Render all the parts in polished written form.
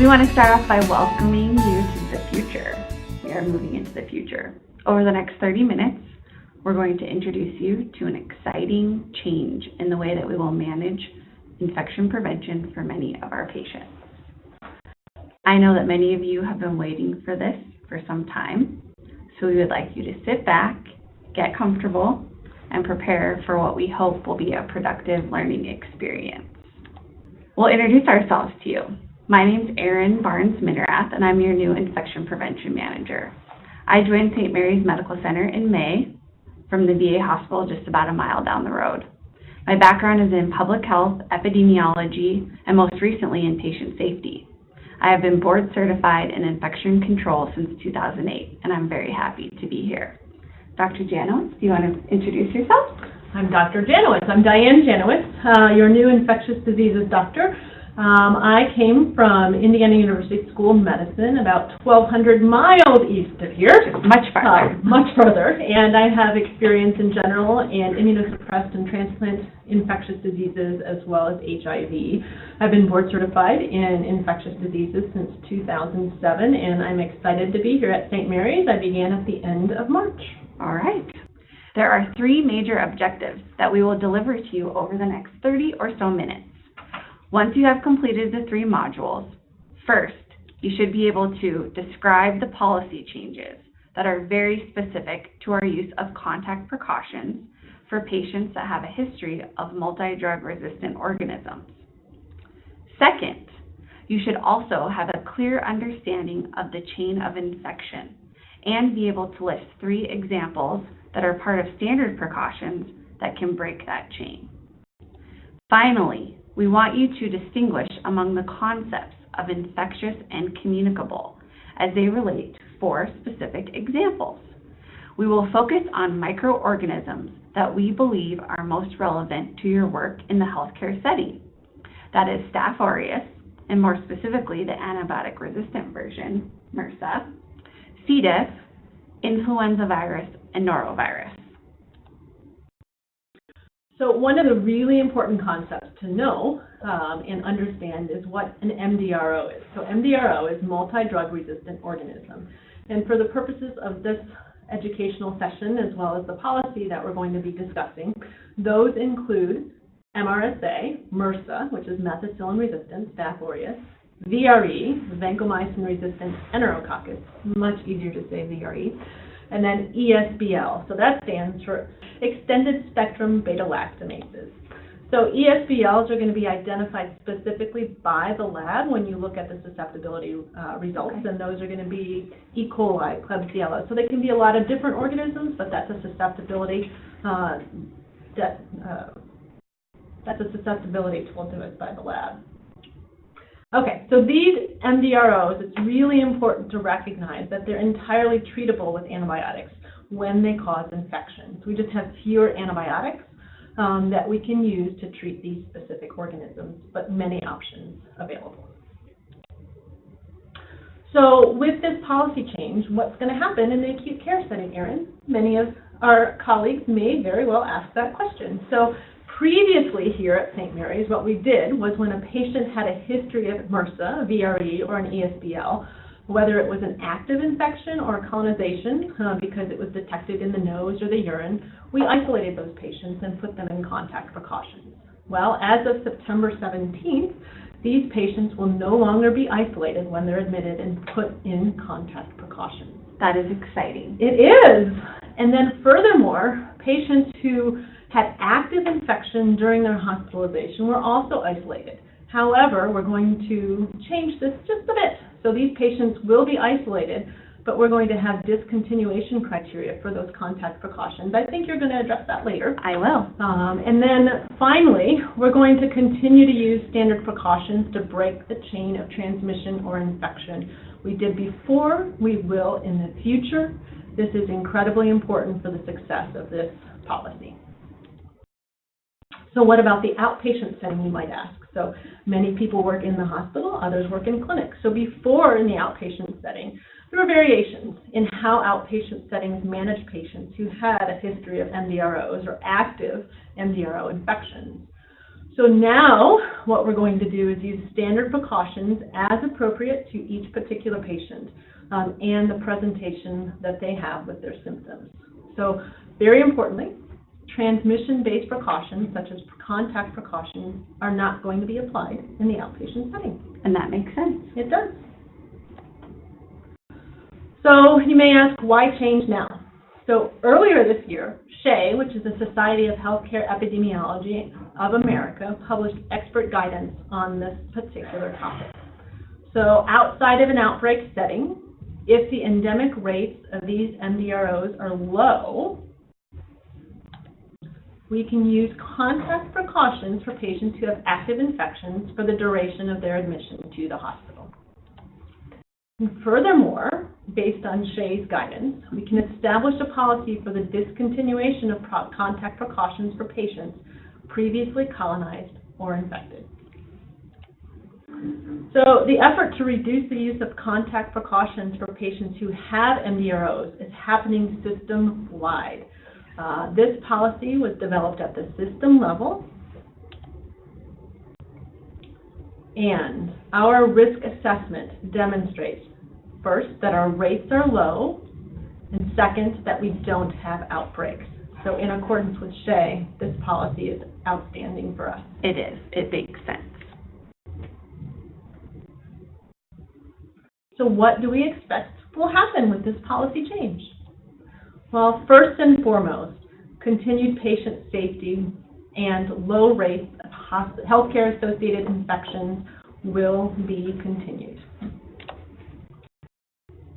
We want to start off by welcoming you to the future. We are moving into the future. Over the next 30 minutes, we're going to introduce you to an exciting change in the way that we will manage infection prevention for many of our patients. I know that many of you have been waiting for this for some time, so we would like you to sit back, get comfortable, and prepare for what we hope will be a productive learning experience. We'll introduce ourselves to you. My name's Erin Minnerath, and I'm your new Infection Prevention Manager. I joined St. Mary's Medical Center in May from the VA hospital just about a mile down the road. My background is in public health, epidemiology, and most recently in patient safety. I have been board certified in infection control since 2008, and I'm very happy to be here. Dr. Janowicz, do you want to introduce yourself? I'm Dr. Janowicz. I'm Diane Janowicz, your new infectious diseases doctor. I came from Indiana University School of Medicine, about 1,200 miles east of here. Much farther. Much further. And I have experience in general and immunosuppressed and transplant infectious diseases as well as HIV. I've been board certified in infectious diseases since 2007, and I'm excited to be here at St. Mary's. I began at the end of March. All right. There are three major objectives that we will deliver to you over the next 30 or so minutes. Once you have completed the three modules, first, you should be able to describe the policy changes that are very specific to our use of contact precautions for patients that have a history of multi-drug resistant organisms. Second, you should also have a clear understanding of the chain of infection and be able to list three examples that are part of standard precautions that can break that chain. Finally, we want you to distinguish among the concepts of infectious and communicable as they relate to four specific examples. We will focus on microorganisms that we believe are most relevant to your work in the healthcare setting. That is Staph aureus, and more specifically the antibiotic-resistant version, MRSA, C. diff, influenza virus, and norovirus. So one of the really important concepts to know and understand is what an MDRO is. So MDRO is multi-drug resistant organism. And for the purposes of this educational session, as well as the policy that we're going to be discussing, those include MRSA, MRSA, which is methicillin-resistant Staph aureus, VRE, vancomycin-resistant Enterococcus, much easier to say VRE, and then ESBL. So that stands for extended spectrum beta-lactamases. So ESBLs are going to be identified specifically by the lab when you look at the susceptibility results, and those are going to be E. coli, Klebsiella. So they can be a lot of different organisms, but that's a susceptibility told to us by the lab. Okay, so these MDROs, it's really important to recognize that they're entirely treatable with antibiotics when they cause infections. We just have fewer antibiotics that we can use to treat these specific organisms, but many options available. So with this policy change, what's going to happen in the acute care setting, Erin? Many of our colleagues may very well ask that question. So previously here at St. Mary's, what we did was when a patient had a history of MRSA, VRE, or an ESBL, whether it was an active infection or a colonization because it was detected in the nose or the urine, we isolated those patients and put them in contact precautions. Well, as of September 17th, these patients will no longer be isolated when they're admitted and put in contact precautions. That is exciting. It is. And then furthermore, patients who had active infection during their hospitalization were also isolated. However, we're going to change this just a bit. So these patients will be isolated, but we're going to have discontinuation criteria for those contact precautions. I think you're going to address that later. I will. And then finally, we're going to continue to use standard precautions to break the chain of transmission or infection. We did before, we will in the future. This is incredibly important for the success of this policy. So what about the outpatient setting, you might ask? So many people work in the hospital, others work in clinics. So before in the outpatient setting, there were variations in how outpatient settings manage patients who had a history of MDROs or active MDRO infections. So now what we're going to do is use standard precautions as appropriate to each particular patient and the presentation that they have with their symptoms. So very importantly, transmission-based precautions, such as contact precautions, are not going to be applied in the outpatient setting. And that makes sense. It does. So you may ask, why change now? So earlier this year, SHEA, which is the Society of Healthcare Epidemiology of America, published expert guidance on this particular topic. So outside of an outbreak setting, if the endemic rates of these MDROs are low, we can use contact precautions for patients who have active infections for the duration of their admission to the hospital. And furthermore, based on SHEA's guidance, we can establish a policy for the discontinuation of contact precautions for patients previously colonized or infected. So the effort to reduce the use of contact precautions for patients who have MDROs is happening system-wide. This policy was developed at the system level, and our risk assessment demonstrates, first, that our rates are low, and second, that we don't have outbreaks. So in accordance with SHEA, this policy is outstanding for us. It is. It makes sense. So what do we expect will happen with this policy change? Well, first and foremost, continued patient safety and low rates of healthcare-associated infections will be continued.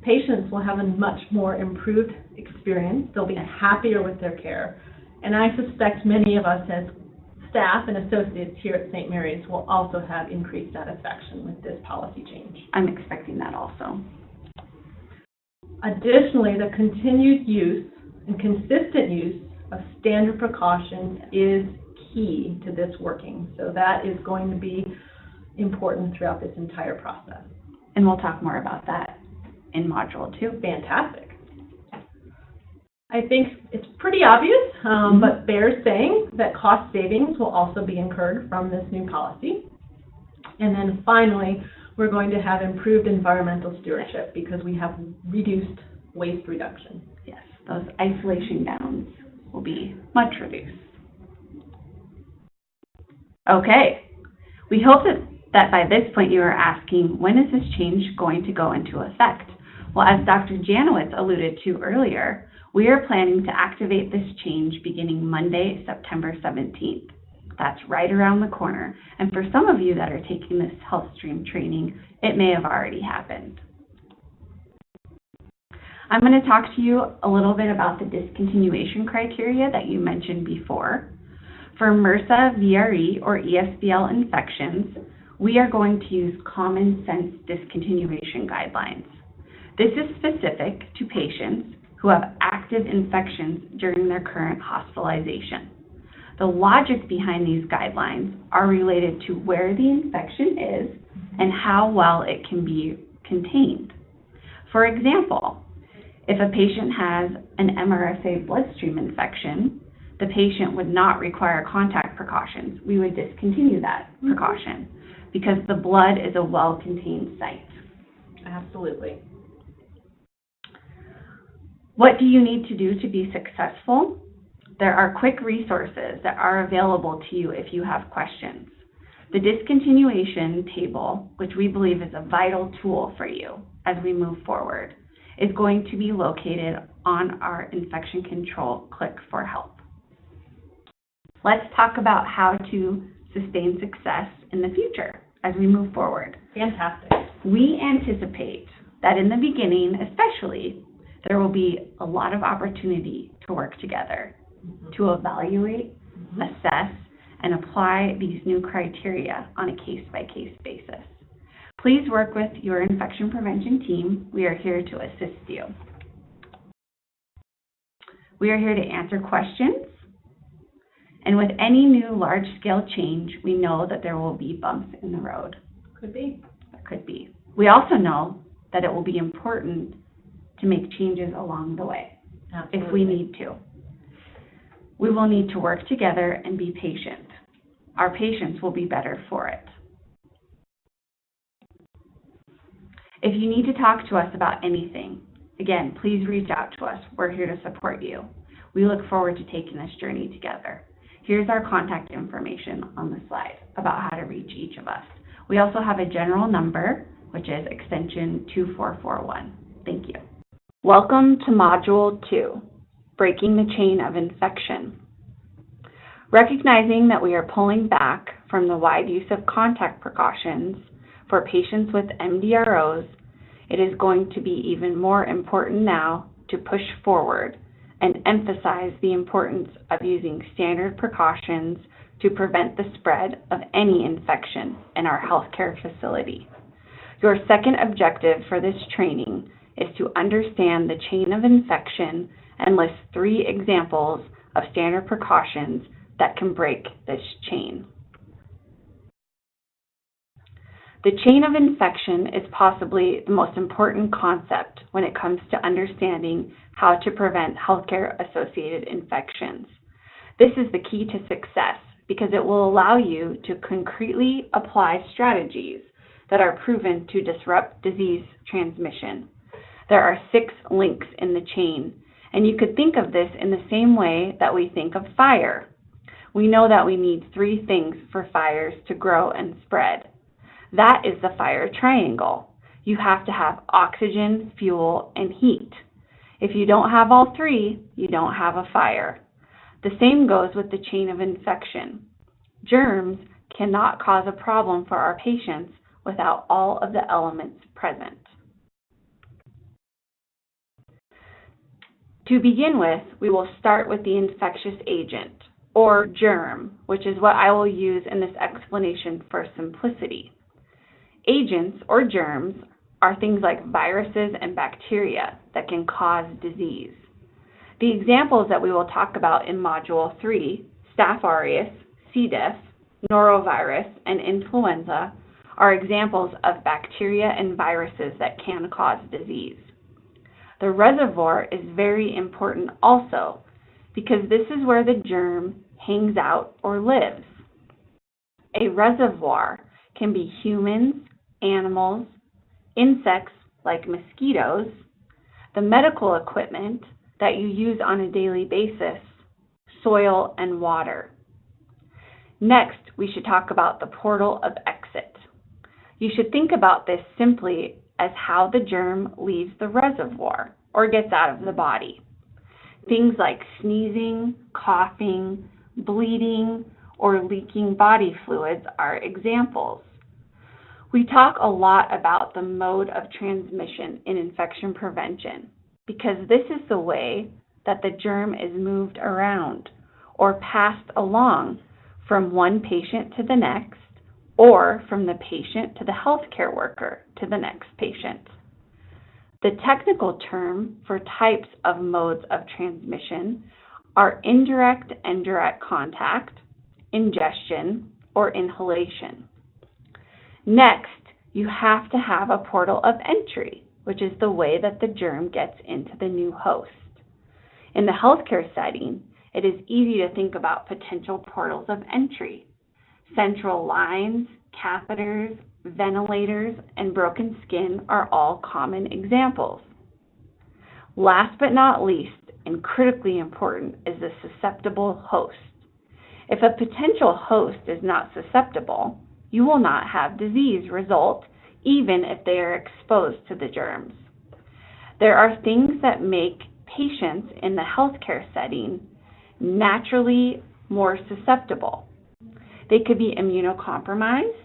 Patients will have a much more improved experience. They'll be happier with their care. And I suspect many of us as staff and associates here at St. Mary's will also have increased satisfaction with this policy change. I'm expecting that also. Additionally, the continued use and consistent use of standard precautions is key to this working. So that is going to be important throughout this entire process. And we'll talk more about that in Module 2. Fantastic. I think it's pretty obvious, but bears saying that cost savings will also be incurred from this new policy. And then finally, we're going to have improved environmental stewardship because we have reduced waste reduction. Yes, those isolation gowns will be much reduced. Okay, we hope that by this point you are asking, when is this change going to go into effect? Well, as Dr. Janowicz alluded to earlier, we are planning to activate this change beginning Monday, September 17th. That's right around the corner. And for some of you that are taking this HealthStream training, it may have already happened. I'm going to talk to you a little bit about the discontinuation criteria that you mentioned before. For MRSA, VRE, or ESBL infections, we are going to use common sense discontinuation guidelines. This is specific to patients who have active infections during their current hospitalization. The logic behind these guidelines are related to where the infection is and how well it can be contained. For example, if a patient has an MRSA bloodstream infection, the patient would not require contact precautions. We would discontinue that precaution because the blood is a well-contained site. Absolutely. What do you need to do to be successful? There are quick resources that are available to you if you have questions. The discontinuation table, which we believe is a vital tool for you as we move forward, is going to be located on our infection control Click for Help. Let's talk about how to sustain success in the future as we move forward. Fantastic. We anticipate that in the beginning, especially, there will be a lot of opportunity to work together, to evaluate, assess, and apply these new criteria on a case-by-case basis. Please work with your infection prevention team. We are here to assist you. We are here to answer questions. And with any new large-scale change, we know that there will be bumps in the road. Could be. There could be. We also know that it will be important to make changes along the way. Absolutely. If we need to. We will need to work together and be patient. Our patients will be better for it. If you need to talk to us about anything, again, please reach out to us. We're here to support you. We look forward to taking this journey together. Here's our contact information on the slide about how to reach each of us. We also have a general number, which is extension 2441. Thank you. Welcome to Module 2, Breaking the Chain of Infection. Recognizing that we are pulling back from the wide use of contact precautions for patients with MDROs, it is going to be even more important now to push forward and emphasize the importance of using standard precautions to prevent the spread of any infection in our healthcare facility. Your second objective for this training is to understand the chain of infection and list 3 examples of standard precautions that can break this chain. The chain of infection is possibly the most important concept when it comes to understanding how to prevent healthcare-associated infections. This is the key to success because it will allow you to concretely apply strategies that are proven to disrupt disease transmission. There are 6 links in the chain, and you could think of this in the same way that we think of fire. We know that we need 3 things for fires to grow and spread. That is the fire triangle. You have to have oxygen, fuel, and heat. If you don't have all 3, you don't have a fire. The same goes with the chain of infection. Germs cannot cause a problem for our patients without all of the elements present. To begin with, we will start with the infectious agent, or germ, which is what I will use in this explanation for simplicity. Agents, or germs, are things like viruses and bacteria that can cause disease. The examples that we will talk about in Module 3, Staph aureus, C. diff, norovirus, and influenza, are examples of bacteria and viruses that can cause disease. The reservoir is very important also because this is where the germ hangs out or lives. A reservoir can be humans, animals, insects like mosquitoes, the medical equipment that you use on a daily basis, soil, and water. Next, we should talk about the portal of exit. You should think about this simply as how the germ leaves the reservoir or gets out of the body. Things like sneezing, coughing, bleeding, or leaking body fluids are examples. We talk a lot about the mode of transmission in infection prevention because this is the way that the germ is moved around or passed along from one patient to the next or from the patient to the healthcare worker to the next patient. The technical term for types of modes of transmission are indirect and direct contact, ingestion, or inhalation. Next, you have to have a portal of entry, which is the way that the germ gets into the new host. In the healthcare setting, it is easy to think about potential portals of entry. Central lines, catheters, ventilators, and broken skin are all common examples. Last but not least, and critically important, is the susceptible host. If a potential host is not susceptible, you will not have disease result even if they are exposed to the germs. There are things that make patients in the healthcare setting naturally more susceptible. They could be immunocompromised,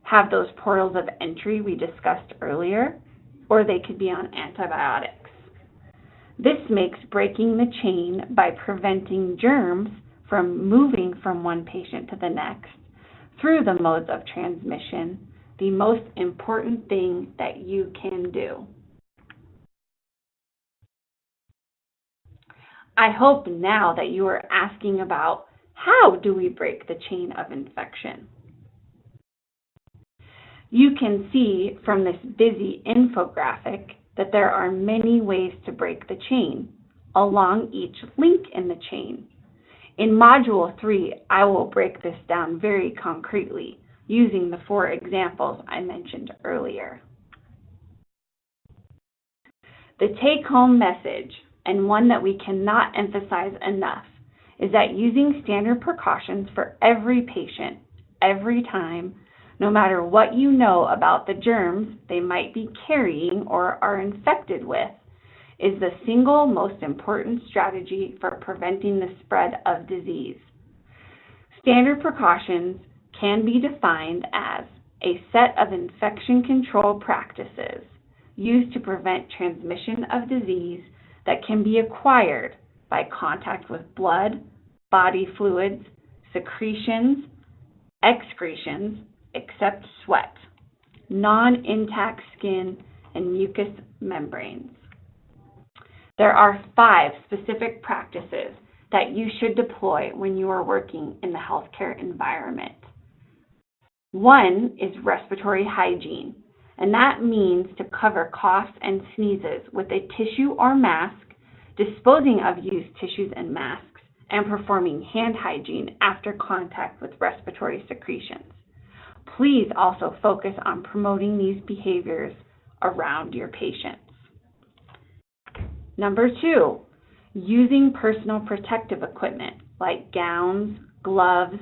have those portals of entry we discussed earlier, or they could be on antibiotics. This makes breaking the chain by preventing germs from moving from one patient to the next through the modes of transmission the most important thing that you can do. I hope now that you are asking about how do we break the chain of infection. You can see from this busy infographic that there are many ways to break the chain along each link in the chain. In Module 3, I will break this down very concretely using the 4 examples I mentioned earlier. The take-home message, and one that we cannot emphasize enough, is that using standard precautions for every patient, every time, no matter what you know about the germs they might be carrying or are infected with, is the single most important strategy for preventing the spread of disease. Standard precautions can be defined as a set of infection control practices used to prevent transmission of disease that can be acquired by contact with blood, body fluids, secretions, excretions, except sweat, non-intact skin, and mucous membranes. There are 5 specific practices that you should deploy when you are working in the healthcare environment. 1 is respiratory hygiene, and that means to cover coughs and sneezes with a tissue or mask, disposing of used tissues and masks, and performing hand hygiene after contact with respiratory secretions. Please also focus on promoting these behaviors around your patients. Number 2, using personal protective equipment like gowns, gloves,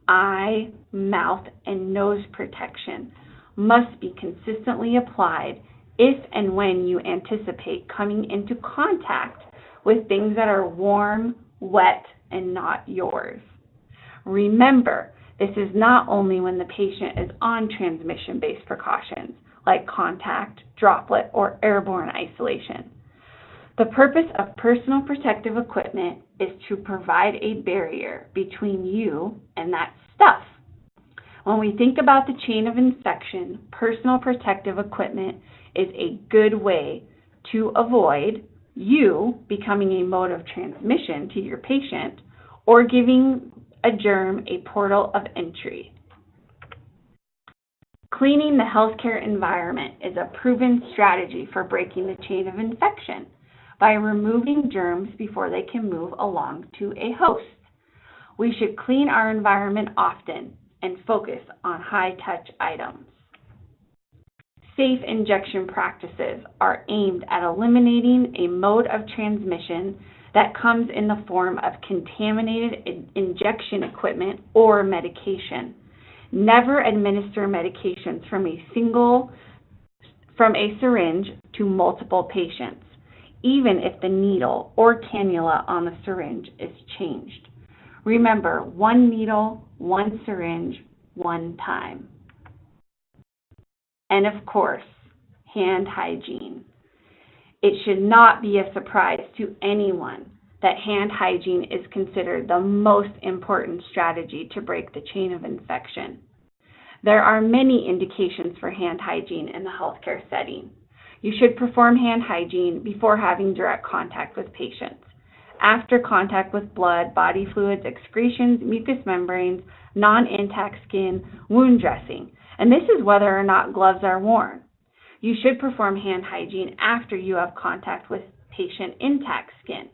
eye, mouth, and nose protection must be consistently applied if and when you anticipate coming into contact with things that are warm, wet, and not yours. Remember, this is not only when the patient is on transmission-based precautions like contact, droplet, or airborne isolation. The purpose of personal protective equipment is to provide a barrier between you and that stuff. When we think about the chain of infection, personal protective equipment is a good way to avoid you becoming a mode of transmission to your patient or giving a germ a portal of entry. Cleaning the healthcare environment is a proven strategy for breaking the chain of infection by removing germs before they can move along to a host. We should clean our environment often and focus on high-touch items. Safe injection practices are aimed at eliminating a mode of transmission that comes in the form of contaminated injection equipment or medication. Never administer medications from a syringe to multiple patients, even if the needle or cannula on the syringe is changed. Remember, 1 needle, 1 syringe, 1 time. And of course, hand hygiene. It should not be a surprise to anyone that hand hygiene is considered the most important strategy to break the chain of infection. There are many indications for hand hygiene in the healthcare setting. You should perform hand hygiene before having direct contact with patients, after contact with blood, body fluids, excretions, mucous membranes, non-intact skin, wound dressing, and this is whether or not gloves are worn. You should perform hand hygiene after you have contact with patient intact skin.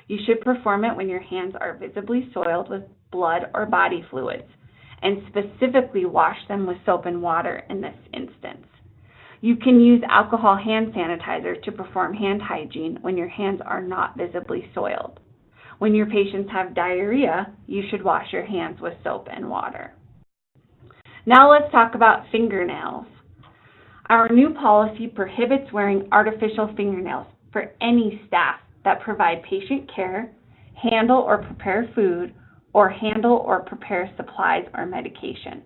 You should perform it when your hands are visibly soiled with blood or body fluids, and specifically wash them with soap and water in this instance. You can use alcohol hand sanitizer to perform hand hygiene when your hands are not visibly soiled. When your patients have diarrhea, you should wash your hands with soap and water. Now let's talk about fingernails. Our new policy prohibits wearing artificial fingernails for any staff that provide patient care, handle or prepare food, or handle or prepare supplies or medication.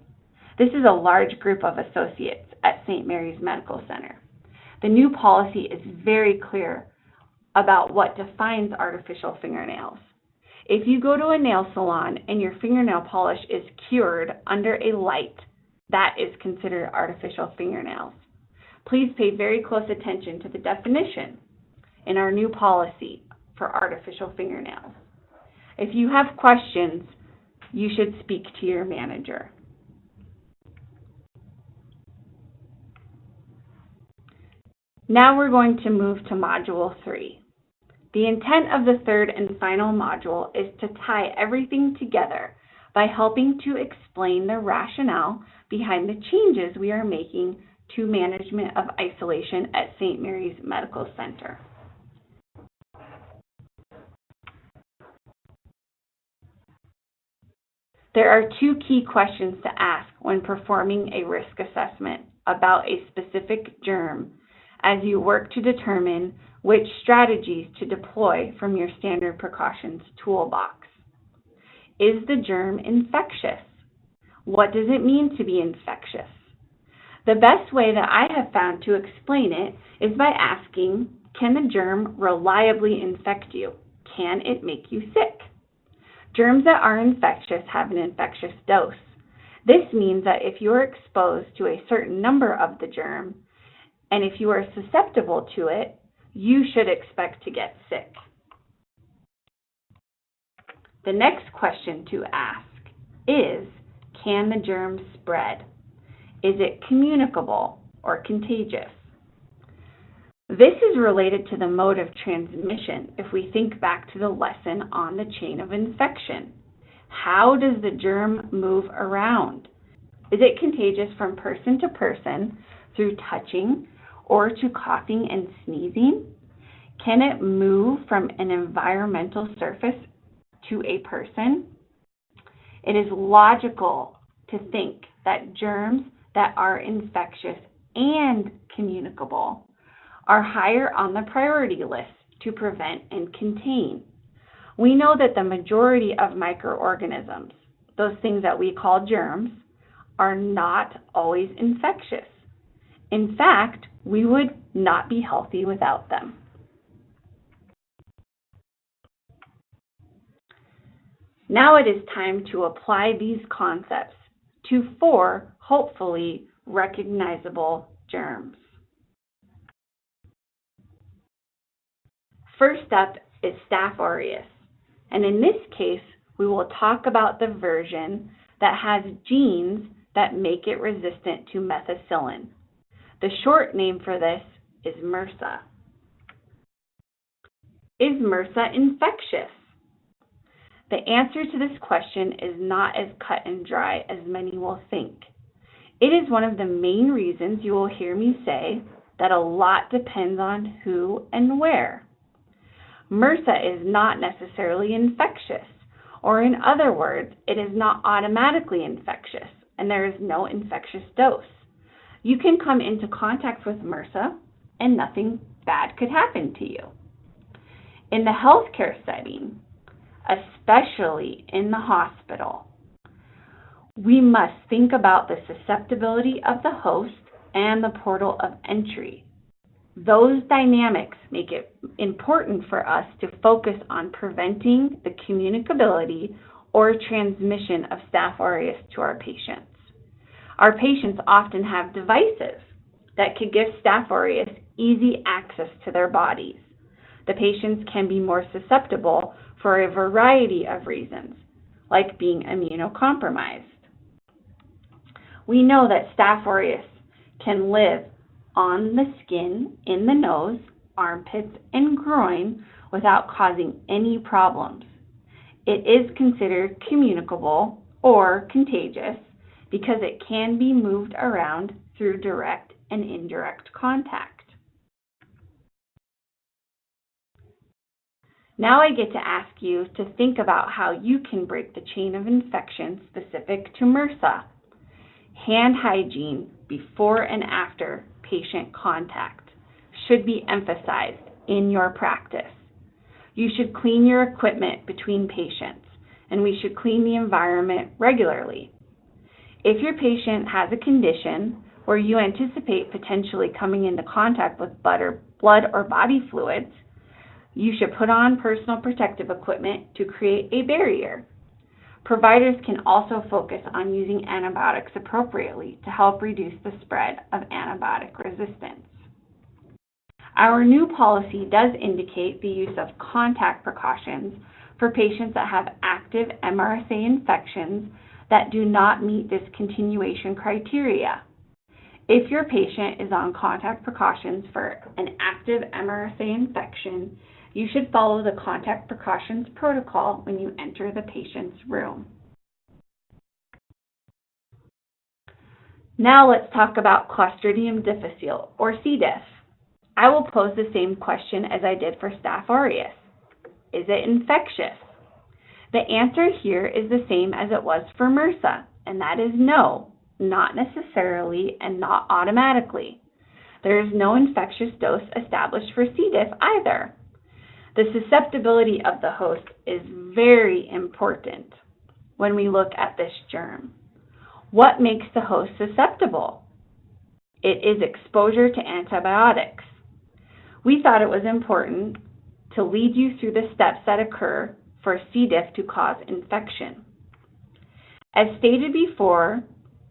This is a large group of associates at St. Mary's Medical Center. The new policy is very clear about what defines artificial fingernails. If you go to a nail salon and your fingernail polish is cured under a light, that is considered artificial fingernails. Please pay very close attention to the definition in our new policy for artificial fingernails. If you have questions, you should speak to your manager. Now we're going to move to Module 3, The intent of the third and final module is to tie everything together by helping to explain the rationale behind the changes we are making to management of isolation at St. Mary's Medical Center. There are two key questions to ask when performing a risk assessment about a specific germ as you work to determine which strategies to deploy from your standard precautions toolbox. Is the germ infectious? What does it mean to be infectious? The best way that I have found to explain it is by asking, can the germ reliably infect you? Can it make you sick? Germs that are infectious have an infectious dose. This means that if you are exposed to a certain number of the germ, and if you are susceptible to it, you should expect to get sick. The next question to ask is, can the germ spread? Is it communicable or contagious? This is related to the mode of transmission if we think back to the lesson on the chain of infection. How does the germ move around? Is it contagious from person to person through touching or to coughing and sneezing? Can it move from an environmental surface to a person? It is logical to think that germs that are infectious and communicable are higher on the priority list to prevent and contain. We know that the majority of microorganisms, those things that we call germs, are not always infectious. In fact, we would not be healthy without them. Now it is time to apply these concepts to 4, hopefully, recognizable germs. First up is Staph aureus, and in this case, we will talk about the version that has genes that make it resistant to methicillin. The short name for this is MRSA. Is MRSA infectious? The answer to this question is not as cut and dry as many will think. It is one of the main reasons you will hear me say that a lot depends on who and where. MRSA is not necessarily infectious, or in other words, it is not automatically infectious, and there is no infectious dose. You can come into contact with MRSA and nothing bad could happen to you. In the healthcare setting, especially in the hospital, we must think about the susceptibility of the host and the portal of entry. Those dynamics make it important for us to focus on preventing the communicability or transmission of Staph aureus to our patients. Our patients often have devices that could give Staph aureus easy access to their bodies. The patients can be more susceptible for a variety of reasons, like being immunocompromised. We know that Staph aureus can live on the skin, in the nose, armpits, and groin without causing any problems. It is considered communicable or contagious because it can be moved around through direct and indirect contact. Now I get to ask you to think about how you can break the chain of infection specific to MRSA. Hand hygiene before and after patient contact should be emphasized in your practice. You should clean your equipment between patients, and we should clean the environment regularly. If your patient has a condition where you anticipate potentially coming into contact with blood or body fluids, you should put on personal protective equipment to create a barrier. Providers can also focus on using antibiotics appropriately to help reduce the spread of antibiotic resistance. Our new policy does indicate the use of contact precautions for patients that have active MRSA infections that do not meet discontinuation criteria. If your patient is on contact precautions for an active MRSA infection, You should follow the contact precautions protocol when you enter the patient's room. Now let's talk about Clostridium difficile, or C. diff. I will pose the same question as I did for Staph aureus. Is it infectious? The answer here is the same as it was for MRSA, and that is no, not necessarily and not automatically. There is no infectious dose established for C. diff either. The susceptibility of the host is very important when we look at this germ. What makes the host susceptible? It is exposure to antibiotics. We thought it was important to lead you through the steps that occur for C. diff to cause infection. As stated before,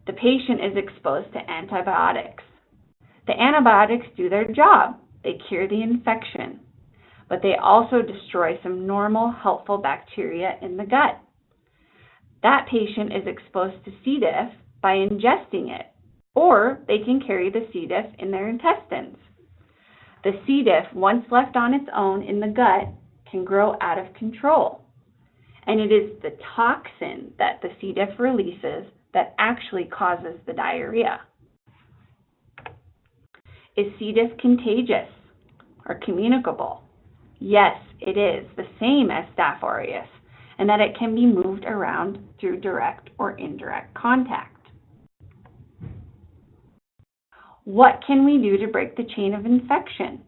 the patient is exposed to antibiotics. The antibiotics do their job. They cure the infection, but they also destroy some normal, helpful bacteria in the gut. That patient is exposed to C. diff by ingesting it, or they can carry the C. diff in their intestines. The C. diff, once left on its own in the gut, can grow out of control. And it is the toxin that the C. diff releases that actually causes the diarrhea. Is C. diff contagious or communicable? Yes, it is, the same as Staph aureus, and that it can be moved around through direct or indirect contact. What can we do to break the chain of infection?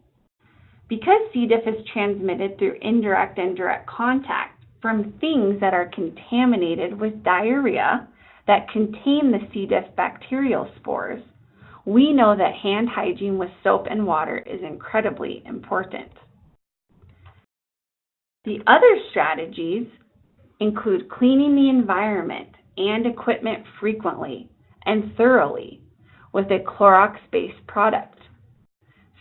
Because C. diff is transmitted through indirect and direct contact from things that are contaminated with diarrhea that contain the C. diff bacterial spores, we know that hand hygiene with soap and water is incredibly important. The other strategies include cleaning the environment and equipment frequently and thoroughly with a Clorox-based product.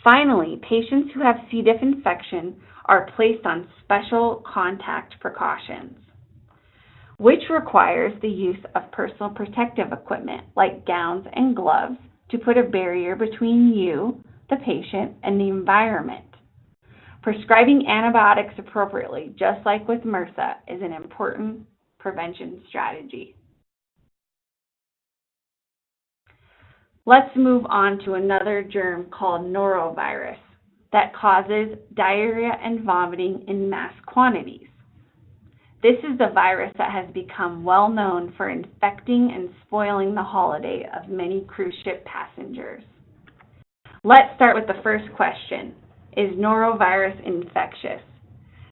Finally, patients who have C. diff infection are placed on special contact precautions, which requires the use of personal protective equipment like gowns and gloves to put a barrier between you, the patient, and the environment. Prescribing antibiotics appropriately, just like with MRSA, is an important prevention strategy. Let's move on to another germ called norovirus that causes diarrhea and vomiting in mass quantities. This is the virus that has become well known for infecting and spoiling the holiday of many cruise ship passengers. Let's start with the first question. Is norovirus infectious?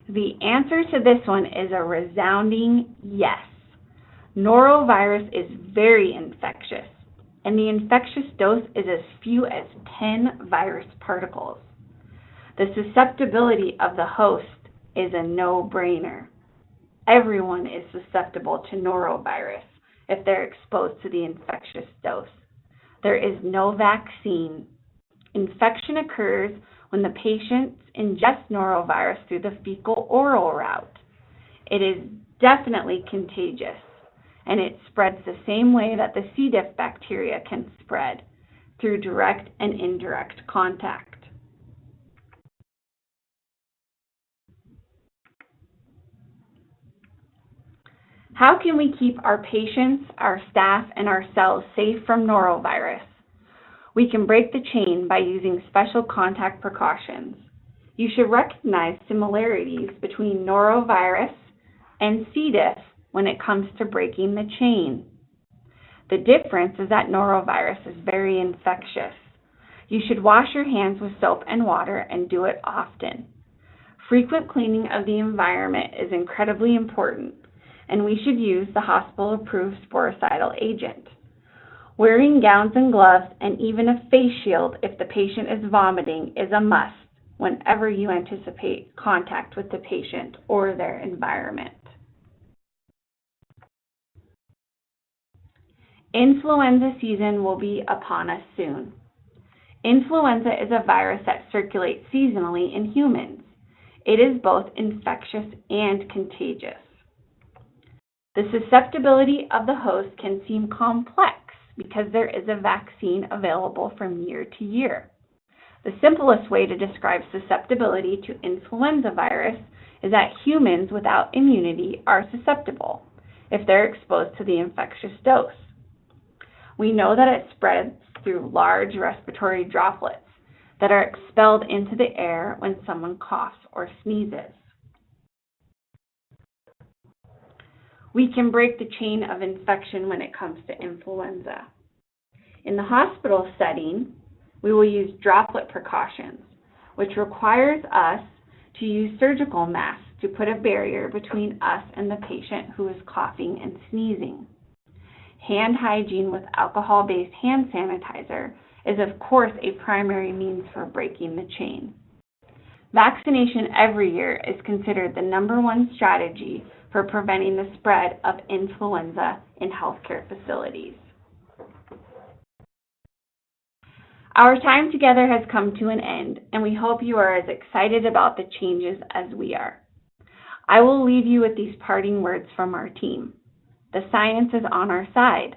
The answer to this one is a resounding yes. Norovirus is very infectious, and the infectious dose is as few as 10 virus particles. The susceptibility of the host is a no-brainer. Everyone is susceptible to norovirus if they're exposed to the infectious dose. There is no vaccine. Infection occurs when the patient ingests norovirus through the fecal-oral route. It is definitely contagious, and it spreads the same way that the C. diff bacteria can spread, through direct and indirect contact. How can we keep our patients, our staff, and ourselves safe from norovirus? We can break the chain by using special contact precautions. You should recognize similarities between norovirus and C. diff when it comes to breaking the chain. The difference is that norovirus is very infectious. You should wash your hands with soap and water and do it often. Frequent cleaning of the environment is incredibly important, and we should use the hospital-approved sporicidal agent. Wearing gowns and gloves and even a face shield if the patient is vomiting is a must whenever you anticipate contact with the patient or their environment. Influenza season will be upon us soon. Influenza is a virus that circulates seasonally in humans. It is both infectious and contagious. The susceptibility of the host can seem complex because there is a vaccine available from year to year. The simplest way to describe susceptibility to influenza virus is that humans without immunity are susceptible if they're exposed to the infectious dose. We know that it spreads through large respiratory droplets that are expelled into the air when someone coughs or sneezes. We can break the chain of infection when it comes to influenza. In the hospital setting, we will use droplet precautions, which requires us to use surgical masks to put a barrier between us and the patient who is coughing and sneezing. Hand hygiene with alcohol-based hand sanitizer is of course a primary means for breaking the chain. Vaccination every year is considered the #1 strategy for preventing the spread of influenza in healthcare facilities. Our time together has come to an end, and we hope you are as excited about the changes as we are. I will leave you with these parting words from our team. The science is on our side.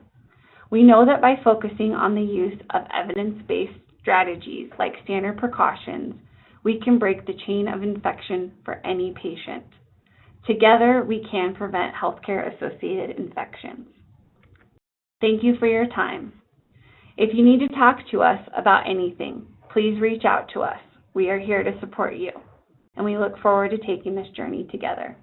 We know that by focusing on the use of evidence-based strategies like standard precautions, we can break the chain of infection for any patient. Together, we can prevent healthcare-associated infections. Thank you for your time. If you need to talk to us about anything, please reach out to us. We are here to support you, and we look forward to taking this journey together.